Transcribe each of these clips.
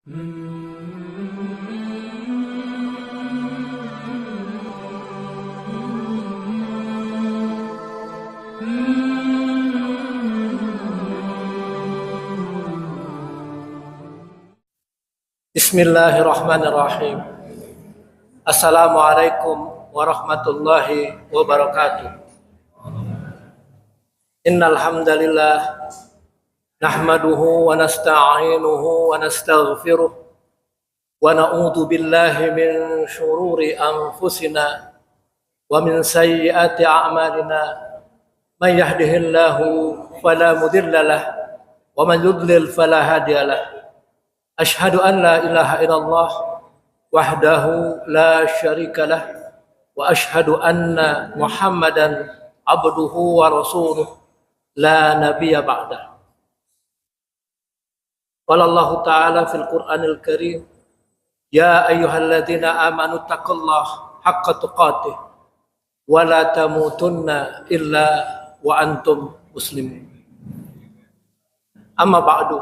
Bismillahirrahmanirrahim. Assalamualaikum warahmatullahi wabarakatuh. Innal hamdalillah nahmaduhu wa nasta'inuhu wa nastaghfiruh wa na'udzu billahi min shururi anfusina wa min sayyiati a'malina. May yahdihillahu fala mudilla lahu wa man yudlil fala hadiya lahu. Asyhadu an la ilaha illallah wahdahu la syarika lah wa asyhadu anna Muhammadan abduhu wa rasuluh la nabiyya ba'dah. Qala Allah Ta'ala fil Qur'anil Karim, ya ayyuhalladzina amanu taqullaha haqqa tuqatih wa la tamutunna illa wa antum muslimun. Amma ba'du.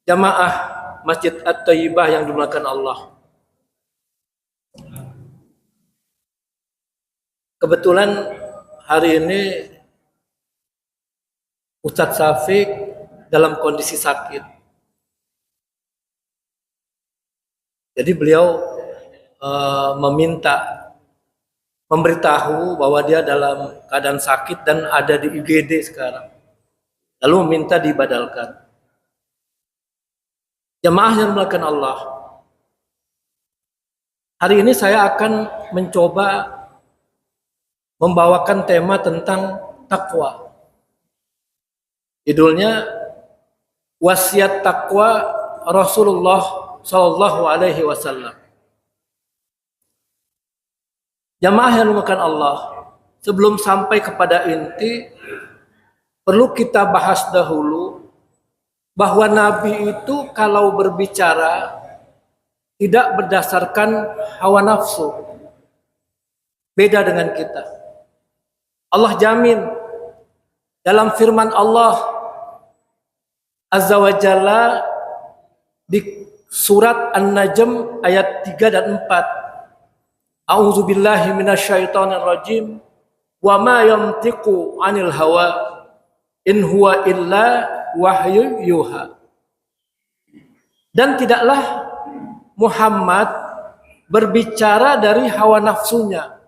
Jamaah Masjid At-Thayyibah yang dimuliakan Allah. Kebetulan hari ini Ustadz Syafiq dalam kondisi sakit. Jadi beliau memberitahu bahwa dia dalam keadaan sakit dan ada di IGD sekarang. Lalu meminta dibadalkan. Jemaah yang dimuliakan Allah, hari ini saya akan mencoba membawakan tema tentang takwa. Judulnya wasiat takwa Rasulullah Shallallahu Alaihi Wasallam. Jemaah yang dimuliakan Allah, sebelum sampai kepada inti, perlu kita bahas dahulu bahwa Nabi itu kalau berbicara tidak berdasarkan hawa nafsu. Beda dengan kita. Allah jamin dalam firman Allah Azza wa Jalla di surat An-Najm ayat 3 dan 4. A'udzubillahi minasyaitonirrajim. Wa ma yantiqu 'anil hawa in huwa illa wahyu yuha. Dan tidaklah Muhammad berbicara dari hawa nafsunya.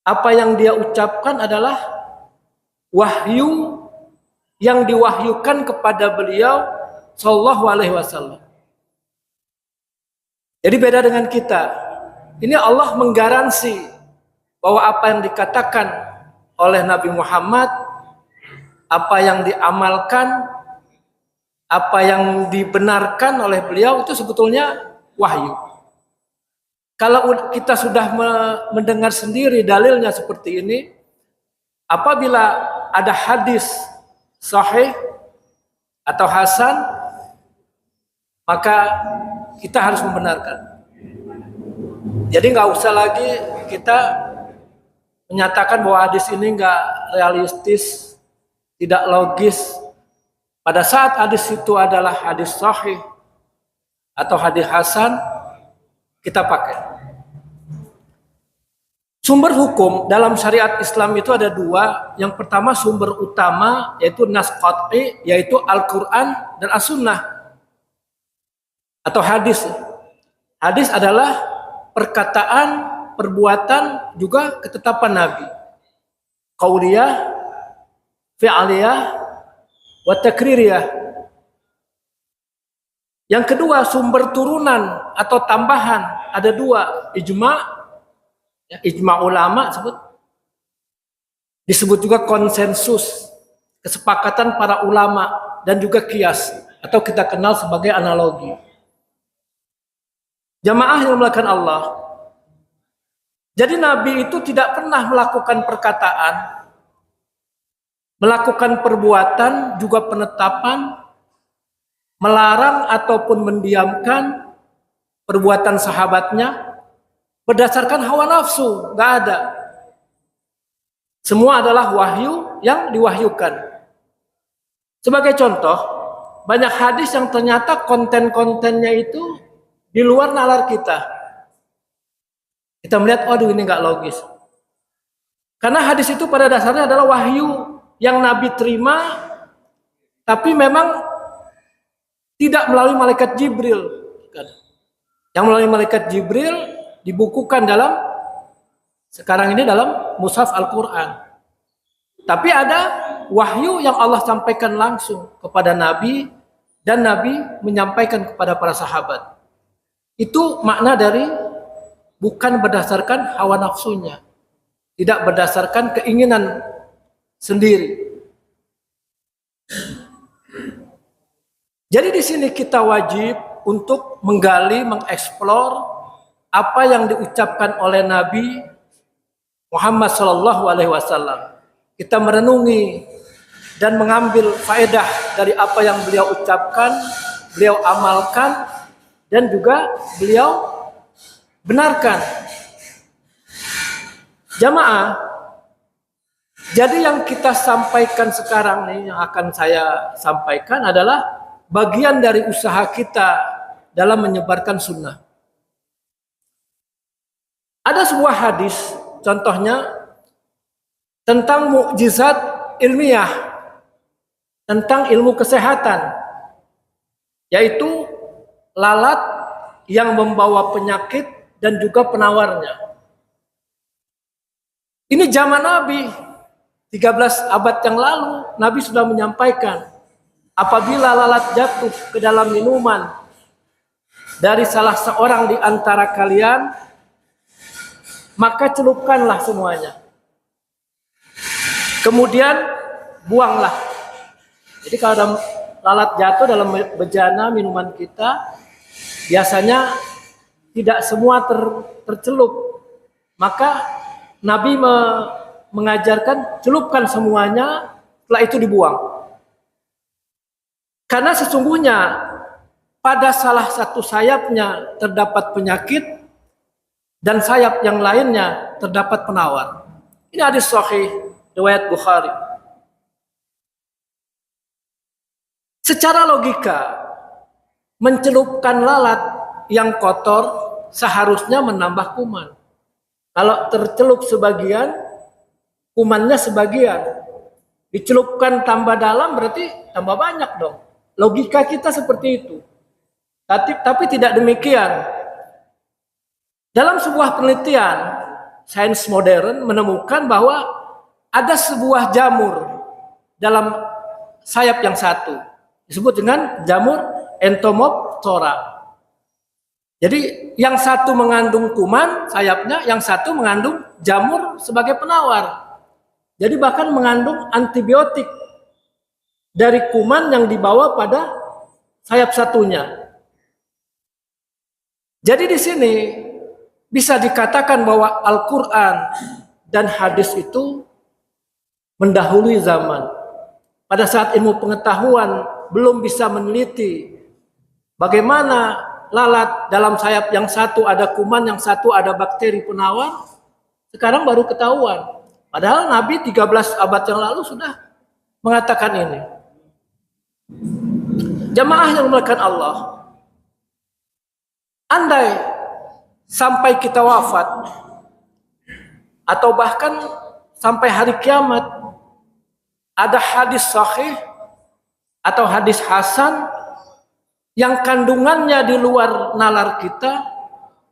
Apa yang dia ucapkan adalah wahyu yang diwahyukan kepada beliau sallallahu alaihi wasallam. Jadi beda dengan kita. Ini Allah menggaransi bahwa apa yang dikatakan oleh Nabi Muhammad, apa yang diamalkan, apa yang dibenarkan oleh beliau itu sebetulnya wahyu. Kalau kita sudah mendengar sendiri dalilnya seperti ini, apabila ada hadis sahih atau hasan, maka kita harus membenarkan. Jadi nggak usah lagi kita menyatakan bahwa hadis ini nggak realistis, tidak logis. Pada saat hadis itu adalah hadis sahih atau hadis hasan, kita pakai. Sumber hukum dalam syariat Islam itu ada dua. Yang pertama sumber utama yaitu nas qat'i, yaitu Al-Quran dan As-Sunnah atau hadis. Hadis adalah perkataan, perbuatan, juga ketetapan Nabi. Qauliyah, fi'aliyah, wa takririyah. Yang kedua sumber turunan atau tambahan ada dua, ijma ulama disebut juga konsensus, kesepakatan para ulama, dan juga qiyas atau kita kenal sebagai analogi. Jamaah yang dimuliakan Allah, jadi Nabi itu tidak pernah melakukan perkataan, melakukan perbuatan, juga penetapan, melarang ataupun mendiamkan perbuatan sahabatnya berdasarkan hawa nafsu, nggak ada. Semua adalah wahyu yang diwahyukan. Sebagai contoh, banyak hadis yang ternyata konten-kontennya itu di luar nalar kita. Kita melihat, waduh ini nggak logis. Karena hadis itu pada dasarnya adalah wahyu yang Nabi terima, tapi memang tidak melalui malaikat Jibril. Yang melalui malaikat Jibril dibukukan sekarang ini dalam mushaf Al-Quran. Tapi ada wahyu yang Allah sampaikan langsung kepada Nabi, dan Nabi menyampaikan kepada para sahabat. Itu makna dari bukan berdasarkan hawa nafsunya, tidak berdasarkan keinginan sendiri. Jadi di sini kita wajib untuk menggali, mengeksplor apa yang diucapkan oleh Nabi Muhammad SAW. Kita merenungi dan mengambil faedah dari apa yang beliau ucapkan, beliau amalkan, dan juga beliau benarkan. Jamaah, jadi yang kita sampaikan sekarang nih, yang akan saya sampaikan adalah bagian dari usaha kita dalam menyebarkan sunnah. Ada sebuah hadis, contohnya tentang mukjizat ilmiah, tentang ilmu kesehatan, yaitu lalat yang membawa penyakit dan juga penawarnya. Ini zaman Nabi, 13 abad yang lalu, Nabi sudah menyampaikan, apabila lalat jatuh ke dalam minuman dari salah seorang di antara kalian, maka celupkanlah semuanya. Kemudian buanglah. Jadi kalau ada lalat jatuh dalam bejana minuman kita, biasanya tidak semua tercelup. Maka Nabi mengajarkan celupkan semuanya, setelah itu dibuang. Karena sesungguhnya pada salah satu sayapnya terdapat penyakit dan sayap yang lainnya terdapat penawar. Ini hadis sahih riwayat Bukhari. Secara logika, mencelupkan lalat yang kotor seharusnya menambah kuman. Kalau tercelup sebagian, kumannya sebagian. Dicelupkan tambah dalam berarti tambah banyak dong. Logika kita seperti itu. Tapi tidak demikian. Dalam sebuah penelitian, sains modern menemukan bahwa ada sebuah jamur dalam sayap yang satu. Disebut dengan jamur Entomoptera. Jadi yang satu mengandung kuman sayapnya, yang satu mengandung jamur sebagai penawar. Jadi bahkan mengandung antibiotik dari kuman yang dibawa pada sayap satunya. Jadi di sini bisa dikatakan bahwa Al-Quran dan hadis itu mendahului zaman. Pada saat ilmu pengetahuan belum bisa meneliti bagaimana lalat dalam sayap yang satu ada kuman, yang satu ada bakteri penawar, sekarang baru ketahuan. Padahal Nabi 13 abad yang lalu sudah mengatakan ini. Jamaah yang dimuliakan Allah, andai sampai kita wafat, atau bahkan sampai hari kiamat, ada hadis sahih atau hadis hasan yang kandungannya di luar nalar kita,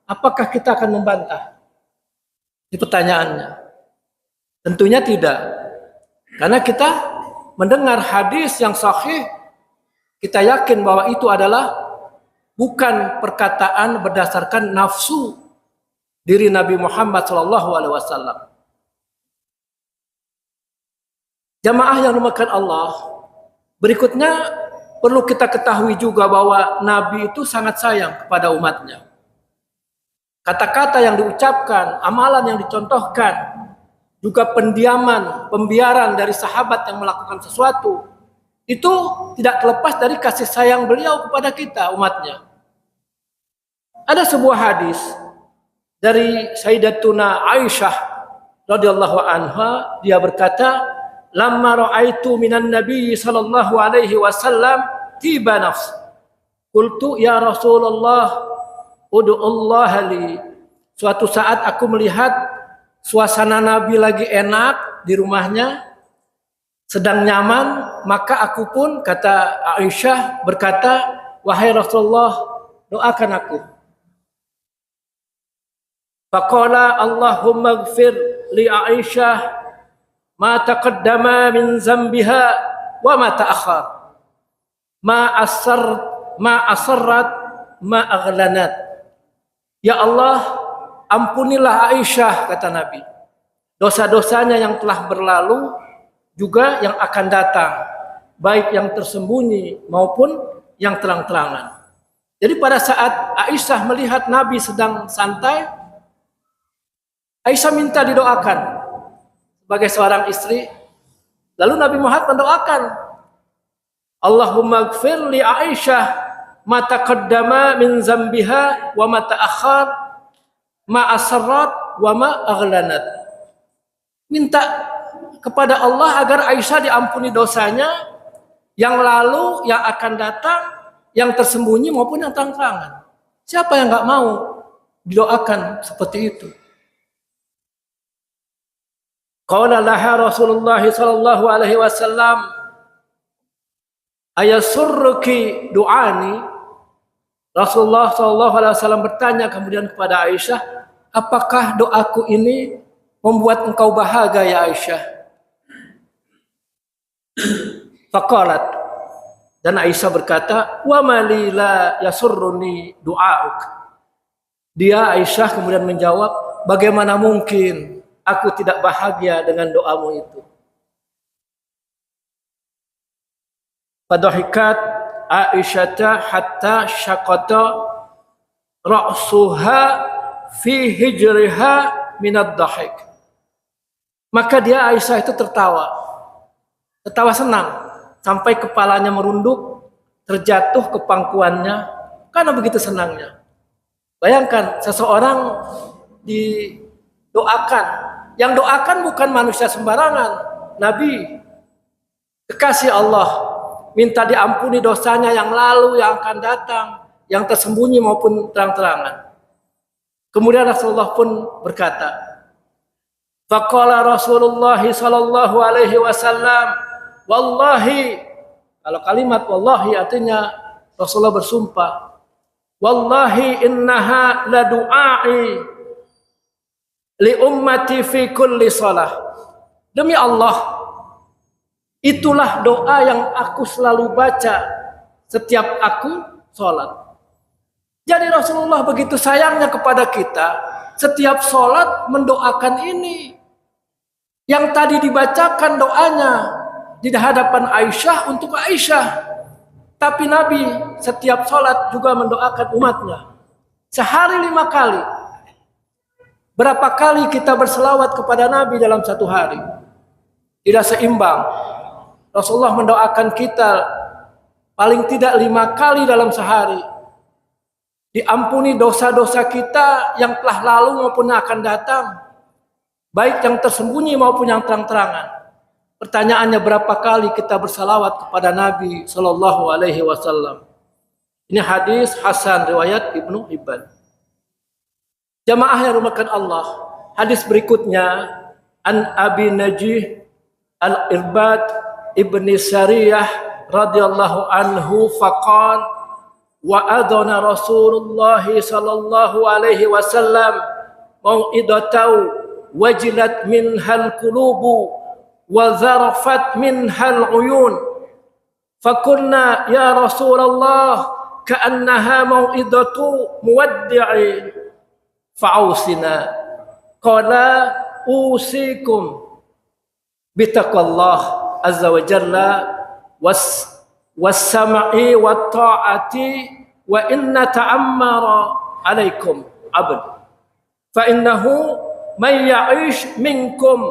apakah kita akan membantah? Ini pertanyaannya. Tentunya tidak. Karena kita mendengar hadis yang sahih, kita yakin bahwa itu adalah bukan perkataan berdasarkan nafsu diri Nabi Muhammad SAW. Jamaah yang dimuliakan Allah, berikutnya perlu kita ketahui juga bahwa Nabi itu sangat sayang kepada umatnya. Kata-kata yang diucapkan, amalan yang dicontohkan, juga pendiaman, pembiaran dari sahabat yang melakukan sesuatu, itu tidak terlepas dari kasih sayang beliau kepada kita, umatnya. Ada sebuah hadis dari Sayyidatuna Aisyah radhiyallahu anha, dia berkata, "Lamma ra'aitu minan nabiy sallallahu alaihi wasallam tiba nafsi. Qultu ya Rasulullah ud'ullaha li. Suatu saat aku melihat suasana Nabi lagi enak di rumahnya, sedang nyaman, maka aku pun, kata Aisyah, berkata, wahai Rasulullah, doakan aku. Faqala Allahumma ighfir li Aisyah ma taqaddama min zambiha wa ma ta'akhkhar, ma asarrat ma aghlanat. Ya Allah, ampunilah Aisyah, kata Nabi, dosa-dosanya yang telah berlalu juga yang akan datang, baik yang tersembunyi maupun yang terang-terangan. Jadi pada saat Aisyah melihat Nabi sedang santai, Aisyah minta didoakan sebagai seorang istri. Lalu Nabi Muhammad mendoakan, Allahumma ighfir li Aisyah ma taqaddama min zambiha wa ma ta'akhkhar, ma asarrat wa ma aghlanat. Minta kepada Allah agar Aisyah diampuni dosanya yang lalu, yang akan datang, yang tersembunyi maupun yang terang-terangan. Siapa yang enggak mau didoakan seperti itu? Qala laha Rasulullah sallallahu alaihi wasallam, ayasurruki du'ani. Rasulullah sallallahu alaihi wasallam bertanya kemudian kepada Aisyah, apakah doaku ini membuat engkau bahagia ya Aisyah? Faqalat, dan Aisyah berkata, wa mali la yasurruni du'auk. Dia, Aisyah, kemudian menjawab, bagaimana mungkin aku tidak bahagia dengan doamu itu. Fadhahikat Aisyah hatta syaqata ra'suha fi hijriha minad dhahik. Maka dia, Aisyah, itu tertawa senang sampai kepalanya merunduk, terjatuh ke pangkuannya karena begitu senangnya. Bayangkan seseorang didoakan, yang doakan bukan manusia sembarangan, Nabi, kekasih Allah, minta diampuni dosanya yang lalu, yang akan datang, yang tersembunyi maupun terang-terangan. Kemudian Rasulullah pun berkata, faqala Rasulullah sallallahu alaihi wasallam, wallahi. Kalau kalimat wallahi artinya Rasulullah bersumpah, wallahi innaha la du'ai li ummati fi kulli shalah. Demi Allah, itulah doa yang aku selalu baca setiap aku sholat. Jadi Rasulullah begitu sayangnya kepada kita, setiap sholat mendoakan ini. Yang tadi dibacakan doanya di hadapan Aisyah untuk Aisyah, tapi Nabi setiap sholat juga mendoakan umatnya. Sehari 5 kali. Berapa kali kita berselawat kepada Nabi dalam satu hari? Tidak seimbang. Rasulullah mendoakan kita paling tidak 5 kali dalam sehari. Diampuni dosa-dosa kita yang telah lalu maupun yang akan datang, baik yang tersembunyi maupun yang terang-terangan. Pertanyaannya, berapa kali kita bersalawat kepada Nabi Sallallahu Alaihi Wasallam? Ini hadis Hasan riwayat Ibnu Hibban. Jamaah yang dirahmati Allah, hadis berikutnya an Abi Najih al-Irbad ibni Sariyah radhiyallahu anhu faqal wa adana Rasulullah sallallahu alaihi wasallam mau'idatan wajilat minhal qulubu wa zarafat minhal uyun fakunna ya Rasulullah ka'annaha mau'idatu muwaddi'i fa'ausina. Qala usikum bitaqwallah azza wa jalla was-sam'i wat-ta'ati wa inna ta'ammara alaikum abd fa innahu man ya'ish minkum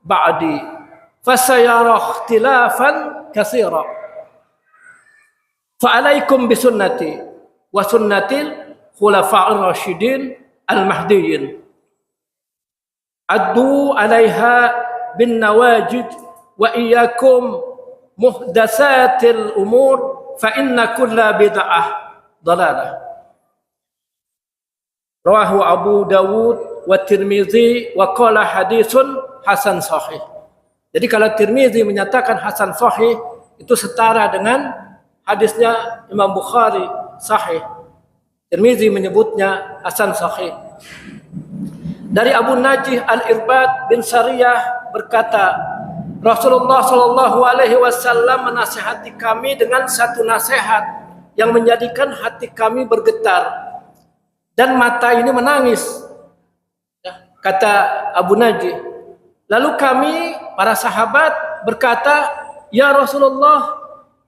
ba'di fasayara ikhtilafan katsira fa alaikum bisunnati wa sunnatil khulafa'ir rasyidin al-mahdiyyin addu 'alaiha bin nawajid wa iyyakum muhdatsatil umur fa inna kulla bid'ah dhalalah. Rawahu Abu Dawud wa Tirmizi wa qala hadisun hasan sahih. Jadi kalau Tirmizi menyatakan hasan sahih, itu setara dengan hadisnya Imam Bukhari sahih. Tirmizi menyebutnya hasan sahih. Dari Abu Najih Al-Irbad bin Sariyah berkata, Rasulullah Shallallahu Alaihi Wasallam menasihati kami dengan satu nasihat yang menjadikan hati kami bergetar dan mata ini menangis. Kata Abu Najih. Lalu kami para sahabat berkata, ya Rasulullah,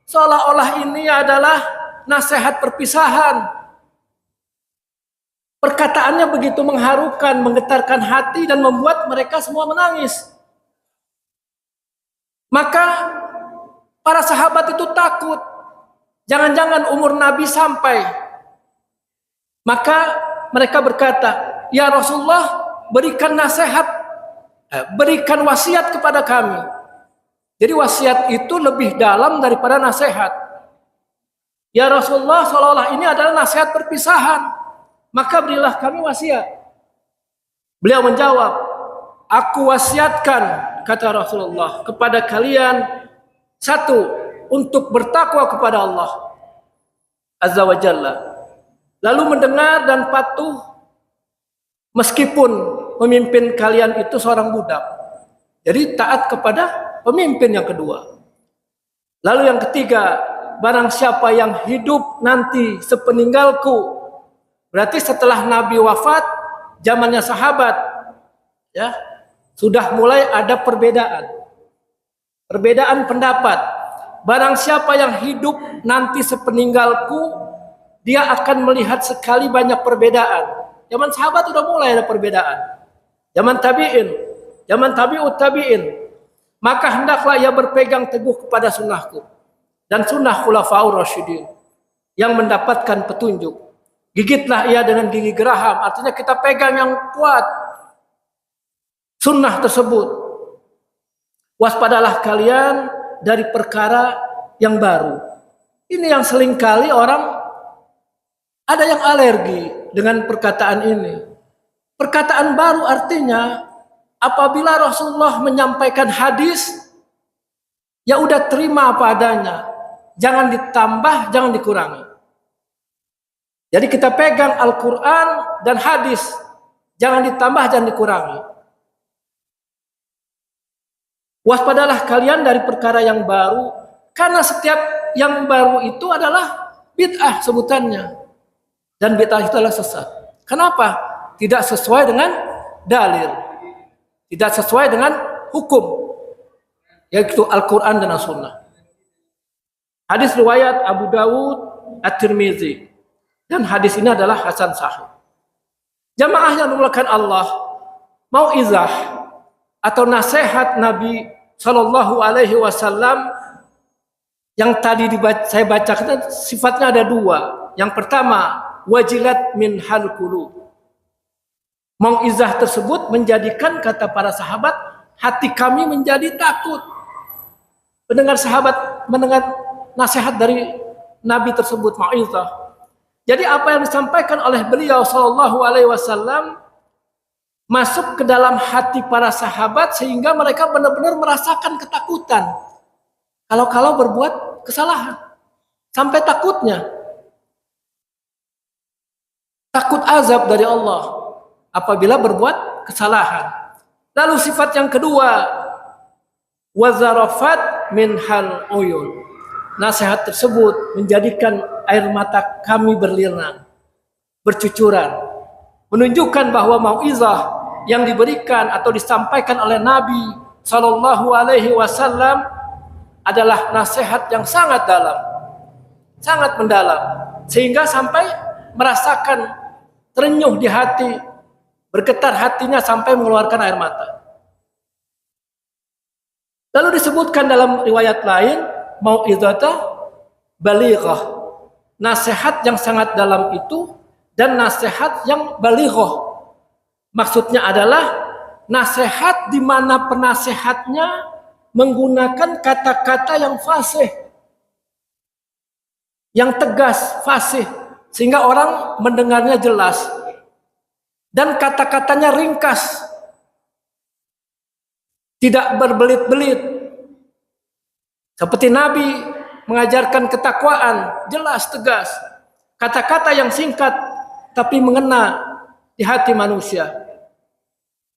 seolah-olah ini adalah nasihat perpisahan. Perkataannya begitu mengharukan, menggetarkan hati dan membuat mereka semua menangis. Maka para sahabat itu takut. Jangan-jangan umur Nabi sampai. Maka mereka berkata, ya Rasulullah, berikan nasihat, berikan wasiat kepada kami. Jadi wasiat itu lebih dalam daripada nasihat. Ya Rasulullah, seolah-olah ini adalah nasihat perpisahan. Maka berilah kami wasiat. Beliau menjawab, aku wasiatkan, kata Rasulullah, kepada kalian, satu, untuk bertakwa kepada Allah Azza wa Jalla. Lalu mendengar dan patuh meskipun pemimpin kalian itu seorang budak. Jadi taat kepada pemimpin yang kedua. Lalu yang ketiga, barang siapa yang hidup nanti sepeninggalku, berarti setelah Nabi wafat, zamannya sahabat, ya, sudah mulai ada perbedaan pendapat. Barang siapa yang hidup nanti sepeninggalku, dia akan melihat sekali banyak perbedaan. Zaman sahabat sudah mulai ada perbedaan. Zaman tabi'in, zaman tabi'ut tabi'in. Maka hendaklah ia berpegang teguh kepada sunnahku dan sunnah khulafaur rasyidin yang mendapatkan petunjuk. Gigitlah ia dengan gigi geraham, artinya kita pegang yang kuat sunnah tersebut. Waspadalah kalian dari perkara yang baru. Ini yang seringkali orang ada yang alergi dengan perkataan ini. Perkataan baru artinya apabila Rasulullah menyampaikan hadis, ya udah terima apa adanya. Jangan ditambah, jangan dikurangi. Jadi kita pegang Al-Quran dan hadis. Jangan ditambah, jangan dikurangi. Waspadalah kalian dari perkara yang baru. Karena setiap yang baru itu adalah bid'ah sebutannya. Dan bid'ah itu adalah sesat. Kenapa? Tidak sesuai dengan dalil. Tidak sesuai dengan hukum. Yaitu Al-Quran dan As-Sunnah. Hadis riwayat Abu Dawud At-Tirmizi. Dan hadis ini adalah hasan sahih. Jamaah yang dimuliakan Allah, mau'izah atau nasihat Nabi Shallallahu Alaihi Wasallam yang tadi saya bacakan sifatnya ada dua. Yang pertama, wajilat min hal qulub. Mau'izah tersebut menjadikan, kata para sahabat, hati kami menjadi takut. Mendengar sahabat mendengar nasihat dari Nabi tersebut, mau'izah. Jadi apa yang disampaikan oleh beliau Shallallahu Alaihi Wasallam masuk ke dalam hati para sahabat sehingga mereka benar-benar merasakan ketakutan. Kalau berbuat kesalahan, sampai takutnya, takut azab dari Allah apabila berbuat kesalahan. Lalu sifat yang kedua, wazarafat min hal uyun. Nasihat tersebut menjadikan air mata kami berlinang, bercucuran, menunjukkan bahwa mau'izah yang diberikan atau disampaikan oleh Nabi Shallallahu Alaihi Wasallam adalah nasihat yang sangat dalam, sangat mendalam, sehingga sampai merasakan terenyuh di hati, bergetar hatinya sampai mengeluarkan air mata. Lalu disebutkan dalam riwayat lain, mau'izatah balighah, nasihat yang sangat dalam itu dan nasihat yang balighah. Maksudnya adalah nasihat di mana penasehatnya menggunakan kata-kata yang fasih. yang tegas, fasih, sehingga orang mendengarnya jelas dan kata-katanya ringkas, tidak berbelit-belit. Seperti Nabi mengajarkan ketakwaan, jelas, tegas. Kata-kata yang singkat tapi mengena di hati manusia.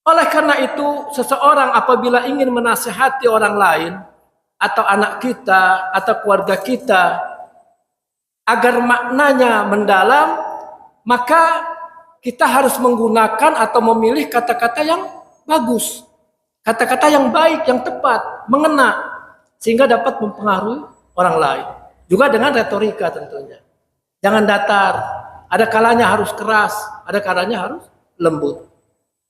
Oleh karena itu, seseorang apabila ingin menasihati orang lain atau anak kita atau keluarga kita agar maknanya mendalam, maka kita harus menggunakan atau memilih kata-kata yang bagus, kata-kata yang baik, yang tepat, mengena, sehingga dapat mempengaruhi orang lain. Juga dengan retorika tentunya. Jangan datar, ada kalanya harus keras, ada kalanya harus lembut.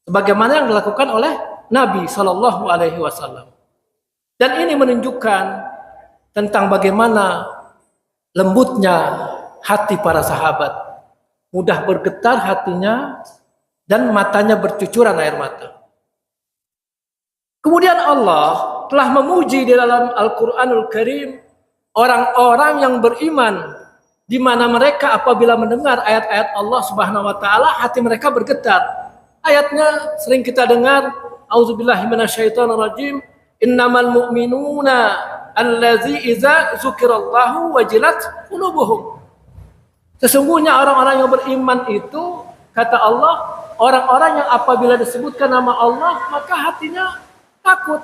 Sebagaimana yang dilakukan oleh Nabi Shallallahu Alaihi Wasallam. Dan ini menunjukkan tentang bagaimana lembutnya hati para sahabat. Mudah bergetar hatinya dan matanya bercucuran air mata. Kemudian Allah telah memuji di dalam Al-Quranul Karim orang-orang yang beriman, di mana mereka apabila mendengar ayat-ayat Allah Subhanahu wa taala hati mereka bergetar. Ayatnya sering kita dengar, auzubillahi minasyaitonirrajim, innamal mu'minuna allazi iza dzukirallahu wajilat qulubuhum. Sesungguhnya orang-orang yang beriman itu, kata Allah, orang-orang yang apabila disebutkan nama Allah maka hatinya takut.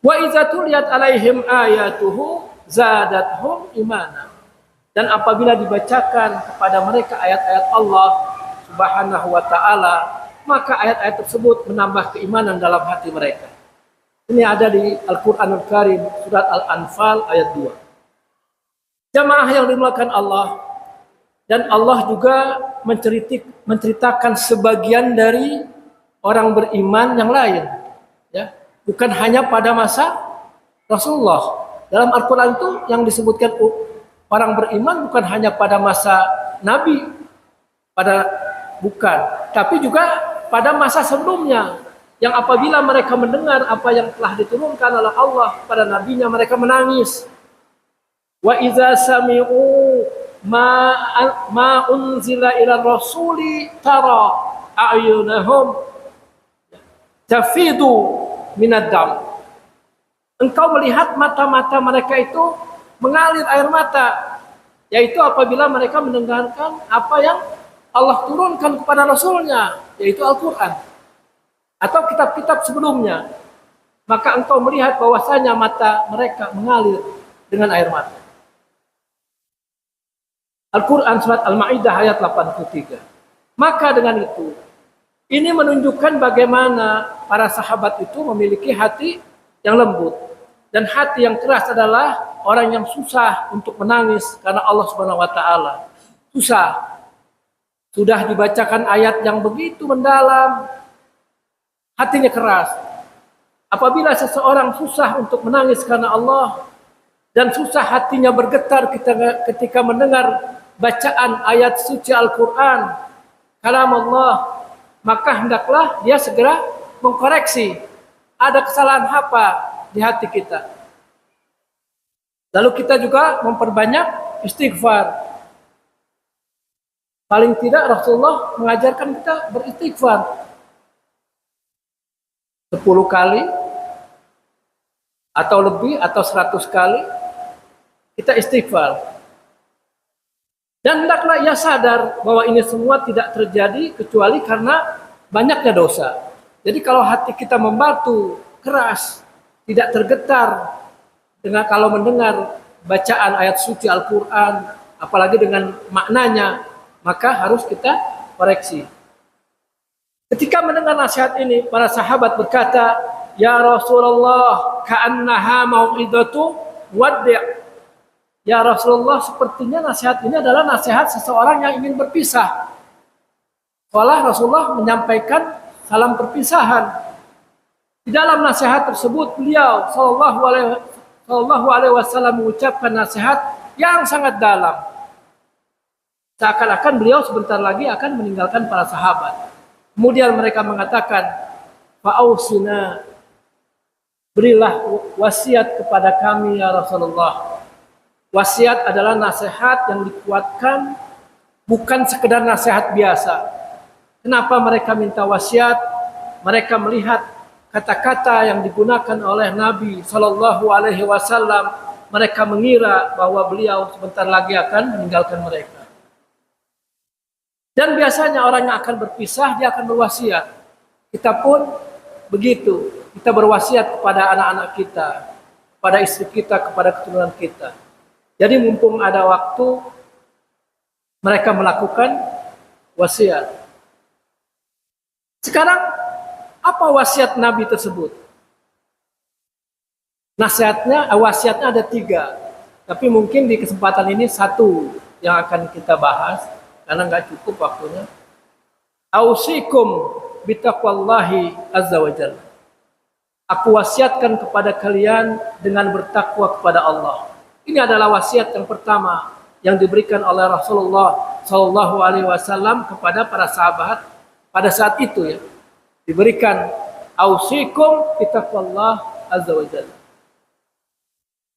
Wa iza tuliyat alaihim ayatuhu zadathum imana. Dan apabila dibacakan kepada mereka ayat-ayat Allah Subhanahu wa ta'ala, maka ayat-ayat tersebut menambah keimanan dalam hati mereka. Ini ada di Al-Quranul Karim, surat Al-Anfal ayat 2. Jamaah yang dimuliakan Allah, dan Allah juga menceritakan sebagian dari orang beriman yang lain, ya, bukan hanya pada masa Rasulullah. Dalam Al-Quran itu yang disebutkan orang beriman bukan hanya pada masa Nabi, bukan, tapi juga pada masa sebelumnya, yang apabila mereka mendengar apa yang telah diturunkan oleh Allah pada nabinya, mereka menangis. Wa iza sami'u ma unzila ila rasuli tara a'yunahum tafidu minad dam. Engkau melihat mata-mata mereka itu mengalir air mata, yaitu apabila mereka mendengarkan apa yang Allah turunkan kepada Rasulnya, yaitu Al-Quran atau kitab-kitab sebelumnya, maka engkau melihat bahwasanya mata mereka mengalir dengan air mata. Al-Quran surat Al-Ma'idah ayat 83. Maka dengan itu, ini menunjukkan bagaimana para sahabat itu memiliki hati yang lembut. Dan hati yang keras adalah orang yang susah untuk menangis karena Allah Subhanahu wa taala. Susah. Sudah dibacakan ayat yang begitu mendalam, hatinya keras. Apabila seseorang susah untuk menangis karena Allah dan susah hatinya bergetar ketika mendengar bacaan ayat suci Al-Quran, kalam Allah, maka hendaklah dia segera mengkoreksi ada kesalahan apa di hati kita. Lalu kita juga memperbanyak istighfar. Paling tidak Rasulullah mengajarkan kita beristighfar 10 kali atau lebih atau 100 kali kita istighfar. Dan hendaklah ia sadar bahwa ini semua tidak terjadi kecuali karena banyaknya dosa. Jadi kalau hati kita membatu, keras, tidak tergetar dengan kalau mendengar bacaan ayat suci Al-Quran, apalagi dengan maknanya, maka harus kita koreksi. Ketika mendengar nasihat ini, para sahabat berkata, "Ya Rasulullah, ka'annaha mau'idatu wad'." Ya Rasulullah, sepertinya nasihat ini adalah nasihat seseorang yang ingin berpisah. Seolah Rasulullah menyampaikan salam perpisahan. Di dalam nasihat tersebut, beliau Sallallahu Alaihi Wasallam mengucapkan nasihat yang sangat dalam. Seakan-akan beliau sebentar lagi akan meninggalkan para sahabat. Kemudian mereka mengatakan, "Fa'ausina, berilah wasiat kepada kami ya Rasulullah." Wasiat adalah nasihat yang dikuatkan, bukan sekedar nasihat biasa. Kenapa mereka minta wasiat? Mereka melihat kata-kata yang digunakan oleh Nabi Shallallahu Alaihi Wasallam. Mereka mengira bahwa beliau sebentar lagi akan meninggalkan mereka. Dan biasanya orang yang akan berpisah, dia akan berwasiat. Kita pun begitu. Kita berwasiat kepada anak-anak kita, kepada istri kita, kepada keturunan kita. Jadi mumpung ada waktu, mereka melakukan wasiat. Sekarang, apa wasiat Nabi tersebut? Wasiatnya ada 3. Tapi mungkin di kesempatan ini 1 yang akan kita bahas, karena nggak cukup waktunya. Ausikum bitaqwallahi azza wa jalla. Aku wasiatkan kepada kalian dengan bertakwa kepada Allah. Ini adalah wasiat yang pertama yang diberikan oleh Rasulullah Shallallahu Alaihi Wasallam kepada para sahabat pada saat itu, ya, diberikan ausikum bitaqwallah azza wa jalla.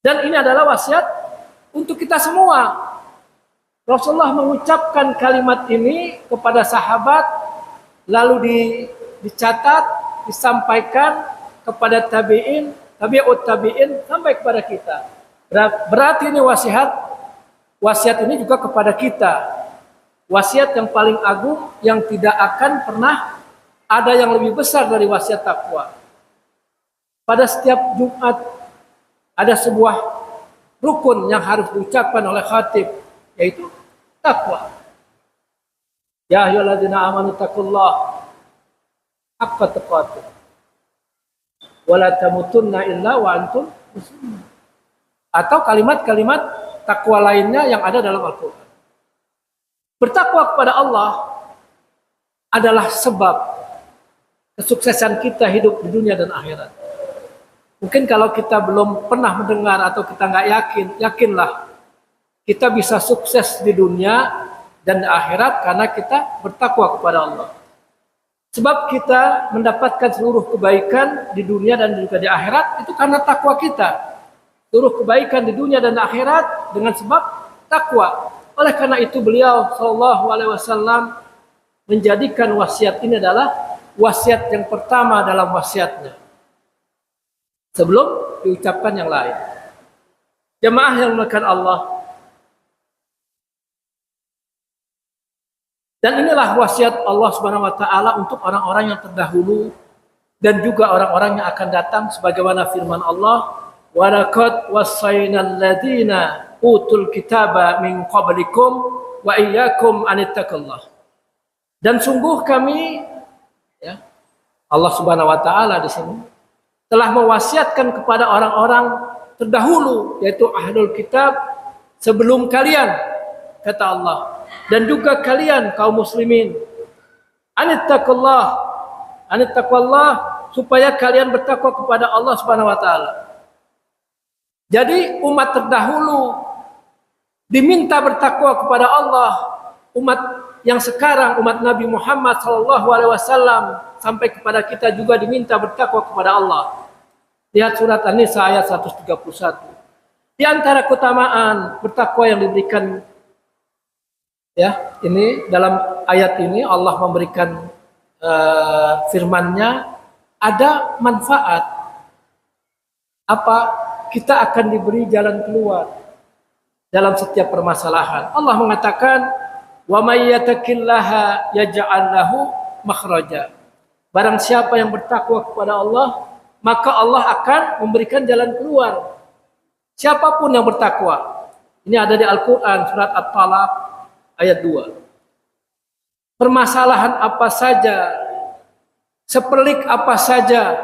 Dan ini adalah wasiat untuk kita semua. Rasulullah mengucapkan kalimat ini kepada sahabat, lalu dicatat, disampaikan kepada tabi'in, tabi'ut tabi'in, sampai kepada kita. Berarti ini wasiat ini juga kepada kita. Wasiat yang paling agung yang tidak akan pernah ada yang lebih besar dari wasiat takwa. Pada setiap Jumat ada sebuah rukun yang harus diucapkan oleh khatib, yaitu takwa. Ya ayyuhalladzina amanu taqullaha haqqa tuqatih wa la tamutunna illa wa antum muslimun. Atau kalimat-kalimat takwa lainnya yang ada dalam Al-Quran. Bertakwa kepada Allah adalah sebab kesuksesan kita hidup di dunia dan akhirat. Mungkin kalau kita belum pernah mendengar atau kita nggak yakin, yakinlah kita bisa sukses di dunia dan di akhirat karena kita bertakwa kepada Allah. Sebab kita mendapatkan seluruh kebaikan di dunia dan juga di akhirat itu karena takwa kita. Seluruh kebaikan di dunia dan akhirat dengan sebab takwa. Oleh karena itu beliau Shallallahu Alaihi Wasallam menjadikan wasiat ini adalah wasiat yang pertama dalam wasiatnya, sebelum diucapkan yang lain. Jemaah yang dimuliakan Allah. Dan inilah wasiat Allah Subhanahu wa taala untuk orang-orang yang terdahulu dan juga orang-orang yang akan datang, sebagaimana firman Allah, "Wa laqad wassaynal ladzina utul kitaba min qablikum wa iyyakum an ittaqullah." Dan sungguh kami, ya, Allah Subhanahu wa taala di sini telah mewasiatkan kepada orang-orang terdahulu, yaitu ahlul kitab, sebelum kalian, kata Allah, dan juga kalian kaum muslimin, anittaqullah, supaya kalian bertakwa kepada Allah Subhanahu wa taala. Jadi umat terdahulu diminta bertakwa kepada Allah. Umat yang sekarang, umat Nabi Muhammad SAW, sampai kepada kita juga diminta bertakwa kepada Allah. Lihat surat An-Nisa ayat 131. Di antara keutamaan bertakwa yang diberikan, ya, ini dalam ayat ini Allah memberikan firman-Nya, ada manfaat. Apa? Kita akan diberi jalan keluar dalam setiap permasalahan. Allah mengatakan, "Wa may yattaqillaha yaj'al lahu makhraja." Barang siapa yang bertakwa kepada Allah, maka Allah akan memberikan jalan keluar. Siapapun yang bertakwa. Ini ada di Al-Quran, surat At-Talaq ayat 2. Permasalahan apa saja, sepelik apa saja,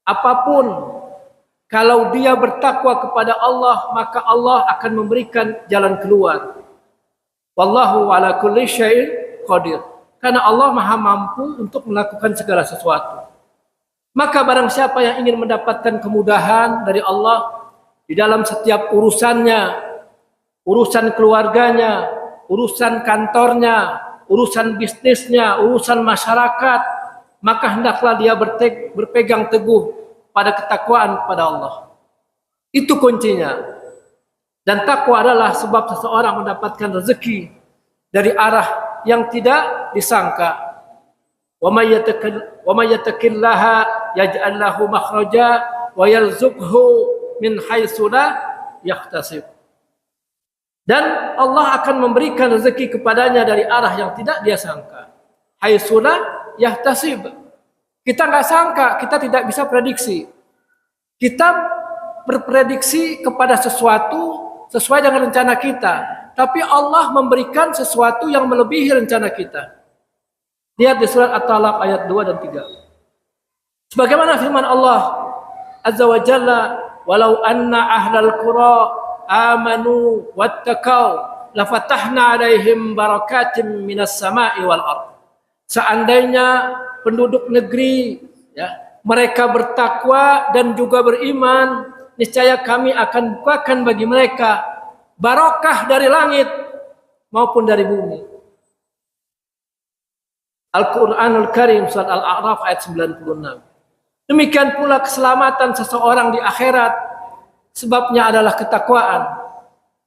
apapun, kalau dia bertakwa kepada Allah, maka Allah akan memberikan jalan keluar. Wallahu ala kulli syai'in qadir. Karena Allah Maha mampu untuk melakukan segala sesuatu. Maka barang siapa yang ingin mendapatkan kemudahan dari Allah di dalam setiap urusannya, urusan keluarganya, urusan kantornya, urusan bisnisnya, urusan masyarakat, maka hendaklah dia berpegang teguh pada ketakwaan kepada Allah. Itu kuncinya. Dan takwa adalah sebab seseorang mendapatkan rezeki dari arah yang tidak disangka. Wa may yattaqillaha yaj'al lahu makhraja wa yarzuqhu min haitsu la yahtasib. Dan Allah akan memberikan rezeki kepadanya dari arah yang tidak dia sangka. Haitsu la yahtasib. Kita nggak sangka, kita tidak bisa prediksi. Kita berprediksi kepada sesuatu sesuai dengan rencana kita, tapi Allah memberikan sesuatu yang melebihi rencana kita. Lihat di surat At-Talaq ayat 2 dan 3. Sebagaimana firman Allah Azza wa Jalla, "Walau anna ahlal qura amanu wattaqau lafatahna 'alaihim barakatim minas sama'i wal ard." Seandainya penduduk negeri mereka bertakwa dan juga beriman, niscaya kami akan bukakan bagi mereka barakah dari langit maupun dari bumi. Al-Quranul Karim surat Al-A'raf ayat 96. Demikian pula keselamatan seseorang di akhirat sebabnya adalah ketakwaan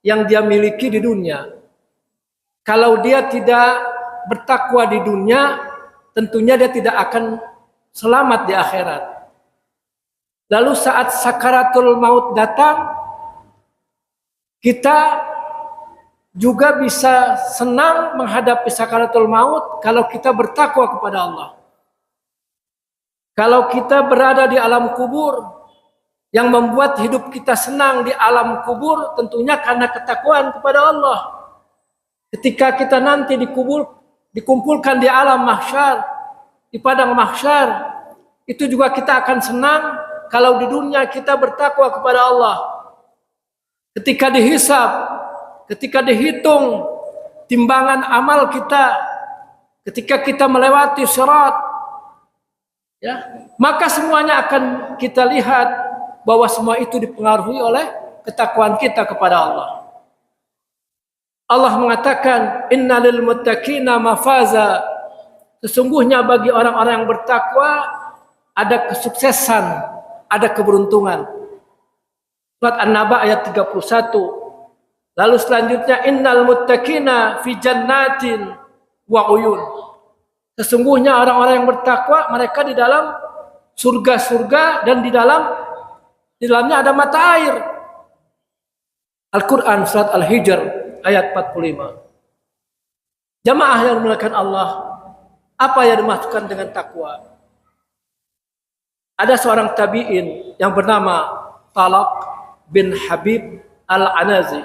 yang dia miliki di dunia. Kalau dia tidak bertakwa di dunia, tentunya dia tidak akan selamat di akhirat. Lalu saat sakaratul maut datang, kita juga bisa senang menghadapi sakaratul maut kalau kita bertakwa kepada Allah. Kalau kita berada di alam kubur, yang membuat hidup kita senang di alam kubur tentunya karena ketakwaan kepada Allah. Ketika kita nanti dikumpulkan di alam mahsyar, di padang mahsyar, itu juga kita akan senang kalau di dunia kita bertakwa kepada Allah. Ketika dihisab, ketika dihitung timbangan amal kita, ketika kita melewati sirat, maka semuanya akan kita lihat bahwa semua itu dipengaruhi oleh ketakwaan kita kepada Allah. Allah mengatakan, "Innalil muttaqina mafaza." Sesungguhnya bagi orang-orang yang bertakwa ada kesuksesan, ada keberuntungan. Surat An-Naba ayat 31. Lalu selanjutnya, innal muttaqina fi jannatin wa uyun. Sesungguhnya orang-orang yang bertakwa mereka di dalam surga-surga dan di dalamnya ada mata air. Al-Quran surat Al-Hijr ayat 45. Jamaah yang dimuliakan Allah, apa yang dimaksudkan dengan takwa? Ada seorang tabi'in yang bernama Talaq bin Habib Al-Anazi.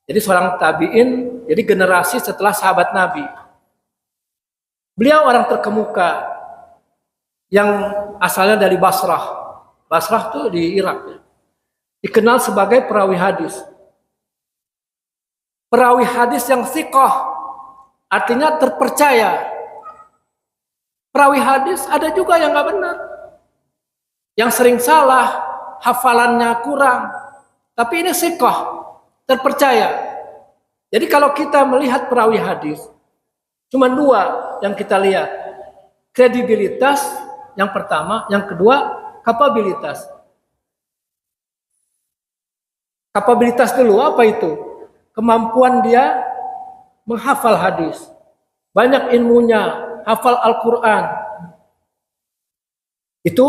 Jadi seorang tabi'in, jadi generasi setelah sahabat Nabi. Beliau orang terkemuka yang asalnya dari Basrah. Basrah itu di Irak. Dikenal sebagai perawi hadis. Perawi hadis yang thiqah, artinya terpercaya. Perawi hadis ada juga yang nggak benar, yang sering salah, hafalannya kurang. Tapi ini thiqah, terpercaya. Jadi kalau kita melihat perawi hadis, cuma dua yang kita lihat. Kredibilitas yang pertama, yang kedua kapabilitas. Kapabilitas dulu apa itu? Kemampuan dia menghafal hadis. Banyak ilmunya, hafal Al-Quran. Itu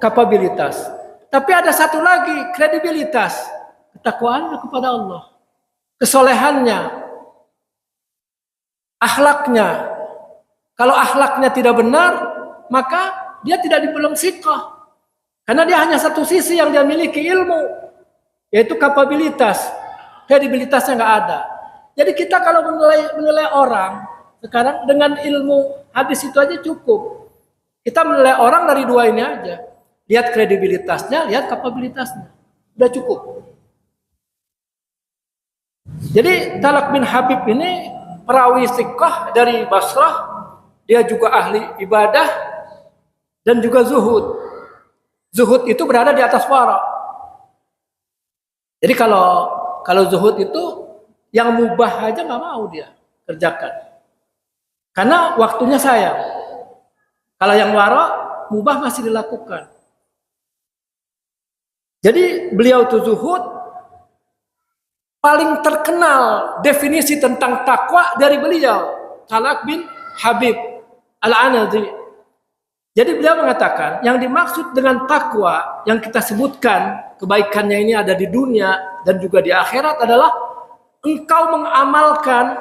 kapabilitas. Tapi ada satu lagi, kredibilitas. Ketakwaannya kepada Allah. Kesolehannya. Akhlaknya. Kalau akhlaknya tidak benar, maka dia tidak dibilang thiqah. Karena dia hanya satu sisi yang dia miliki, ilmu, yaitu kapabilitas. Kredibilitasnya nggak ada. Jadi kita kalau menilai orang sekarang dengan ilmu hadis itu aja cukup. Kita menilai orang dari dua ini aja. Lihat kredibilitasnya, lihat kapabilitasnya. Udah cukup. Jadi Talaq bin Habib ini perawi thiqah dari Basrah. Dia juga ahli ibadah dan juga zuhud. Zuhud itu berada di atas wara. Jadi kalau zuhud itu yang mubah aja nggak mau dia kerjakan. Karena waktunya sayang. Kalau yang wara, mubah masih dilakukan. Jadi beliau itu zuhud, paling terkenal definisi tentang takwa dari beliau, Talak bin Habib Al-Anadi. Jadi beliau mengatakan, yang dimaksud dengan takwa yang kita sebutkan, kebaikannya ini ada di dunia dan juga di akhirat adalah engkau mengamalkan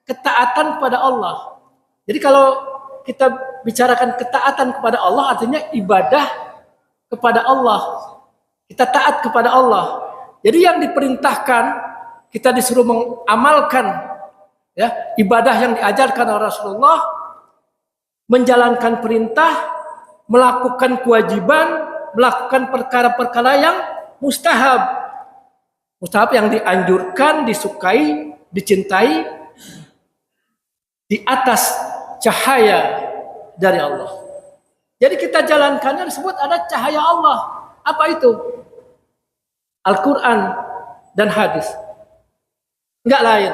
ketaatan kepada Allah. Jadi kalau kita bicarakan ketaatan kepada Allah, artinya ibadah kepada Allah. Kita taat kepada Allah. Jadi yang diperintahkan, kita disuruh mengamalkan ya, ibadah yang diajarkan oleh Rasulullah, menjalankan perintah, melakukan kewajiban, melakukan perkara-perkara yang mustahab. Mustahab yang dianjurkan, disukai, dicintai di atas cahaya dari Allah. Jadi kita jalankannya disebut ada cahaya Allah. Apa itu? Al-Quran dan hadis. Enggak lain.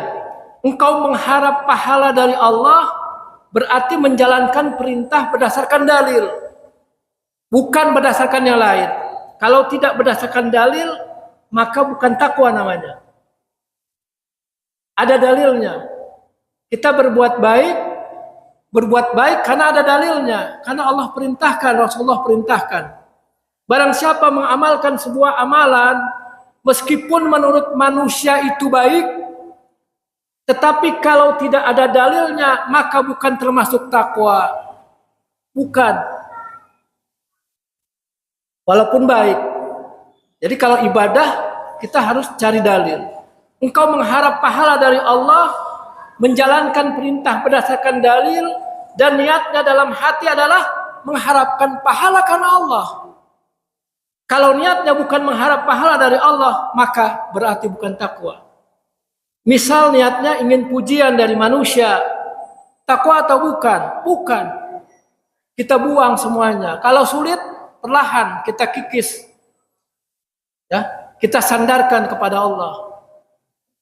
Engkau mengharap pahala dari Allah berarti menjalankan perintah berdasarkan dalil, bukan berdasarkan yang lain. Kalau tidak berdasarkan dalil, maka bukan takwa namanya. Ada dalilnya. Kita berbuat baik karena ada dalilnya, karena Allah perintahkan, Rasulullah perintahkan. Barang siapa mengamalkan sebuah amalan, meskipun menurut manusia itu baik, tetapi kalau tidak ada dalilnya, maka bukan termasuk takwa. Bukan. Walaupun baik. Jadi kalau ibadah, kita harus cari dalil. Engkau mengharap pahala dari Allah, menjalankan perintah berdasarkan dalil, dan niatnya dalam hati adalah mengharapkan pahala karena Allah. Kalau niatnya bukan mengharap pahala dari Allah, maka berarti bukan takwa. Misal niatnya ingin pujian dari manusia, takwa atau bukan? Bukan. Kita buang semuanya. Kalau sulit, perlahan kita kikis. Ya, kita sandarkan kepada Allah.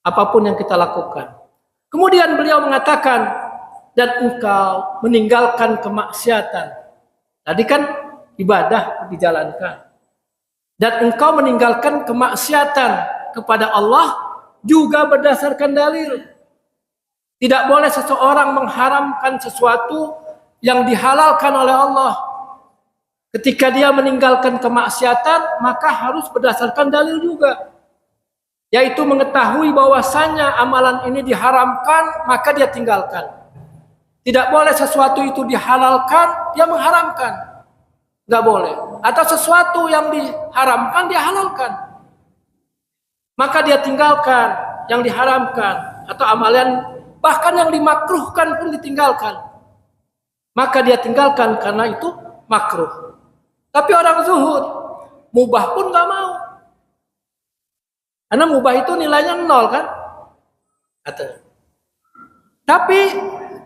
Apapun yang kita lakukan. Kemudian beliau mengatakan, dan engkau meninggalkan kemaksiatan. Tadi kan ibadah dijalankan. Dan engkau meninggalkan kemaksiatan kepada Allah juga berdasarkan dalil. Tidak boleh seseorang mengharamkan sesuatu yang dihalalkan oleh Allah. Ketika dia meninggalkan kemaksiatan, maka harus berdasarkan dalil juga. Yaitu mengetahui bahwasannya amalan ini diharamkan, maka dia tinggalkan. Tidak boleh sesuatu itu dihalalkan, dia mengharamkan. Nggak boleh. Atau sesuatu yang diharamkan, dia halalkan. Maka dia tinggalkan yang diharamkan. Atau amalan, bahkan yang dimakruhkan pun ditinggalkan. Maka dia tinggalkan karena itu makruh. Tapi orang zuhud, mubah pun nggak mau. Karena mubah itu nilainya 0 kan? Tapi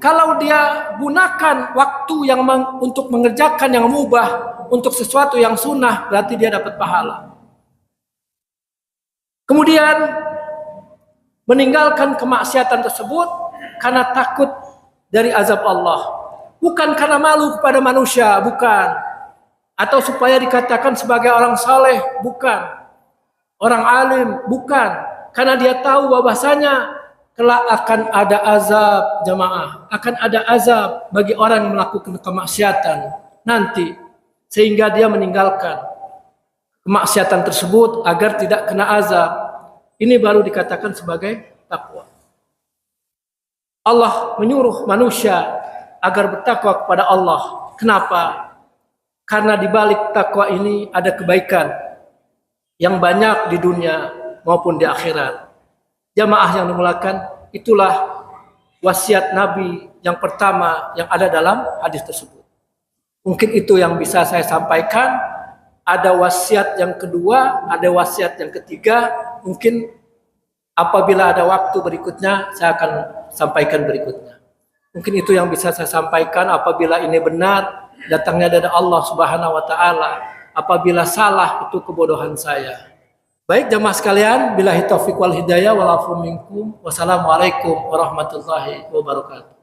kalau dia gunakan waktu yang untuk mengerjakan yang mubah untuk sesuatu yang sunnah, berarti dia dapat pahala. Kemudian meninggalkan kemaksiatan tersebut karena takut dari azab Allah. Bukan karena malu kepada manusia, bukan. Atau supaya dikatakan sebagai orang saleh, bukan. Orang alim, bukan. Karena dia tahu bahwasanya kelak akan ada azab, jamaah. Akan ada azab bagi orang yang melakukan kemaksiatan nanti. Sehingga dia meninggalkan kemaksiatan tersebut agar tidak kena azab. Ini baru dikatakan sebagai takwa. Allah menyuruh manusia agar bertakwa kepada Allah. Kenapa? Karena di balik takwa ini ada kebaikan yang banyak di dunia maupun di akhirat. Jamaah yang dimulakan, itulah wasiat Nabi yang pertama yang ada dalam hadis tersebut. Mungkin itu yang bisa saya sampaikan. Ada wasiat yang kedua, ada wasiat yang ketiga. Mungkin apabila ada waktu berikutnya, saya akan sampaikan berikutnya. Mungkin itu yang bisa saya sampaikan. Apabila ini benar, datangnya dari Allah Subhanahu wa Ta'ala. Apabila salah, itu kebodohan saya. Baik jamaah sekalian, billahi taufiq wal hidayah wal afu minkum. Wassalamualaikum warahmatullahi wabarakatuh.